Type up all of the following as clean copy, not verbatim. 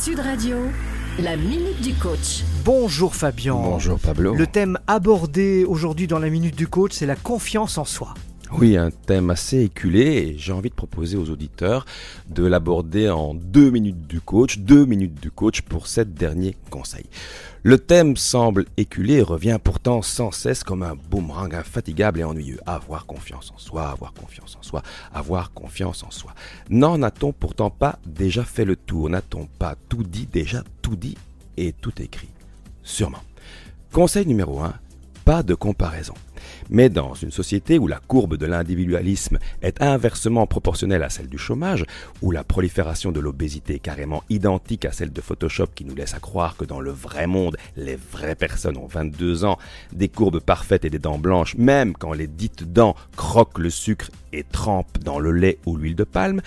Sud Radio, la Minute du Coach. Bonjour Fabien. Bonjour Pablo. Le thème abordé aujourd'hui dans la Minute du Coach, c'est la confiance en soi. Oui, un thème assez éculé et j'ai envie de proposer aux auditeurs de l'aborder en 2 minutes du coach, 2 minutes du coach pour 7 derniers conseils. Le thème semble éculé et revient pourtant sans cesse comme un boomerang infatigable et ennuyeux. Avoir confiance en soi, avoir confiance en soi, avoir confiance en soi. N'en a-t-on pourtant pas déjà fait le tour? N'a-t-on pas tout dit, déjà tout dit et tout écrit? Sûrement. Conseil numéro 1, pas de comparaison. Mais dans une société où la courbe de l'individualisme est inversement proportionnelle à celle du chômage, où la prolifération de l'obésité est carrément identique à celle de Photoshop qui nous laisse à croire que dans le vrai monde, les vraies personnes ont 22 ans, des courbes parfaites et des dents blanches, même quand les dites dents croquent le sucre et trempent dans le lait ou l'huile de palme,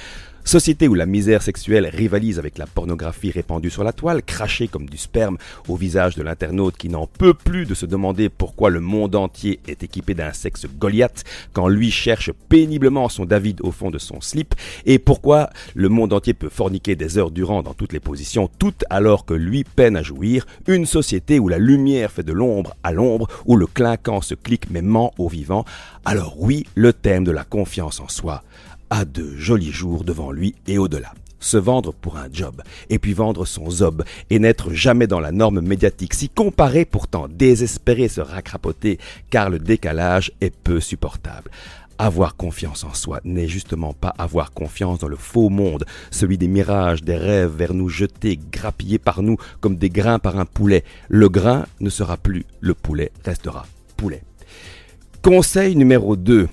société où la misère sexuelle rivalise avec la pornographie répandue sur la toile, crachée comme du sperme au visage de l'internaute qui n'en peut plus de se demander pourquoi le monde entier est équipé d'un sexe Goliath quand lui cherche péniblement son David au fond de son slip, et pourquoi le monde entier peut forniquer des heures durant dans toutes les positions, tout alors que lui peine à jouir, une société où la lumière fait de l'ombre à l'ombre, où le clinquant se clique mais ment au vivant. Alors oui, le thème de la confiance en soi a de jolis jours devant lui et au-delà. Se vendre pour un job, et puis vendre son zob, et n'être jamais dans la norme médiatique, s'y comparer pourtant, désespérer, se racrapoter, car le décalage est peu supportable. Avoir confiance en soi n'est justement pas avoir confiance dans le faux monde, celui des mirages, des rêves vers nous jetés, grappillés par nous comme des grains par un poulet. Le grain ne sera plus, le poulet restera poulet. Conseil numéro 2.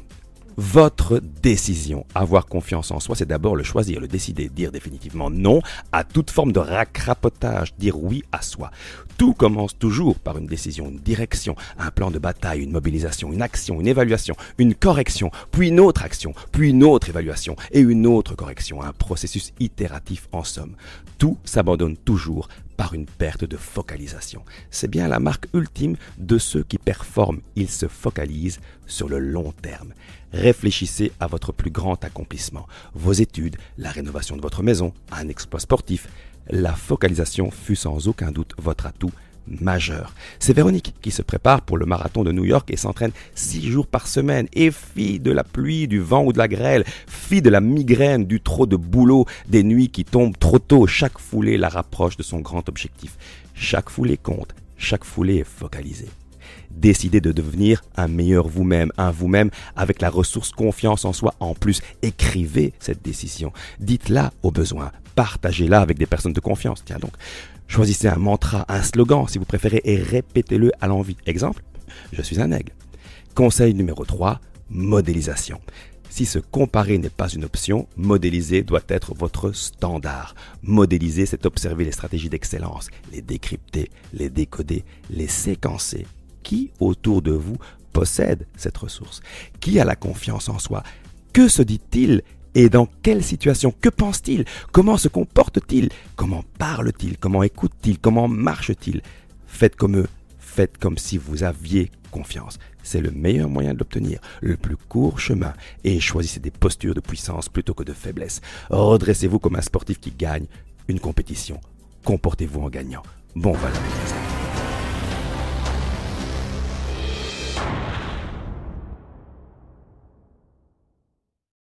Votre décision. Avoir confiance en soi, c'est d'abord le choisir, le décider, dire définitivement non à toute forme de racrapotage, dire oui à soi. Tout commence toujours par une décision, une direction, un plan de bataille, une mobilisation, une action, une évaluation, une correction, puis une autre action, puis une autre évaluation et une autre correction, un processus itératif en somme. Tout s'abandonne toujours par une perte de focalisation. C'est bien la marque ultime de ceux qui performent. Ils se focalisent sur le long terme. Réfléchissez à votre plus grand accomplissement. Vos études, la rénovation de votre maison, un exploit sportif. La focalisation fut sans aucun doute votre atout majeur. C'est Véronique qui se prépare pour le marathon de New York et s'entraîne 6 jours par semaine. Et fille de la pluie, du vent ou de la grêle, fille de la migraine, du trop de boulot, des nuits qui tombent trop tôt, chaque foulée la rapproche de son grand objectif. Chaque foulée compte, chaque foulée est focalisée. Décidez de devenir un meilleur vous-même, un vous-même avec la ressource confiance en soi en plus. Écrivez cette décision, dites-la au besoin, partagez-la avec des personnes de confiance. Tiens donc, choisissez un mantra, un slogan si vous préférez et répétez-le à l'envi. Exemple, je suis un aigle. Conseil numéro 3, modélisation. Si se comparer n'est pas une option, modéliser doit être votre standard. Modéliser, c'est observer les stratégies d'excellence, les décrypter, les décoder, les séquencer. Qui autour de vous possède cette ressource? Qui a la confiance en soi? Que se dit-il? Et dans quelle situation? Que pense-t-il? Comment se comporte-t-il? Comment parle-t-il? Comment écoute-t-il? Comment marche-t-il? Faites comme eux. Faites comme si vous aviez confiance. C'est le meilleur moyen de l'obtenir, le plus court chemin. Et choisissez des postures de puissance plutôt que de faiblesse. Redressez-vous comme un sportif qui gagne une compétition. Comportez-vous en gagnant. Bon valeuriste.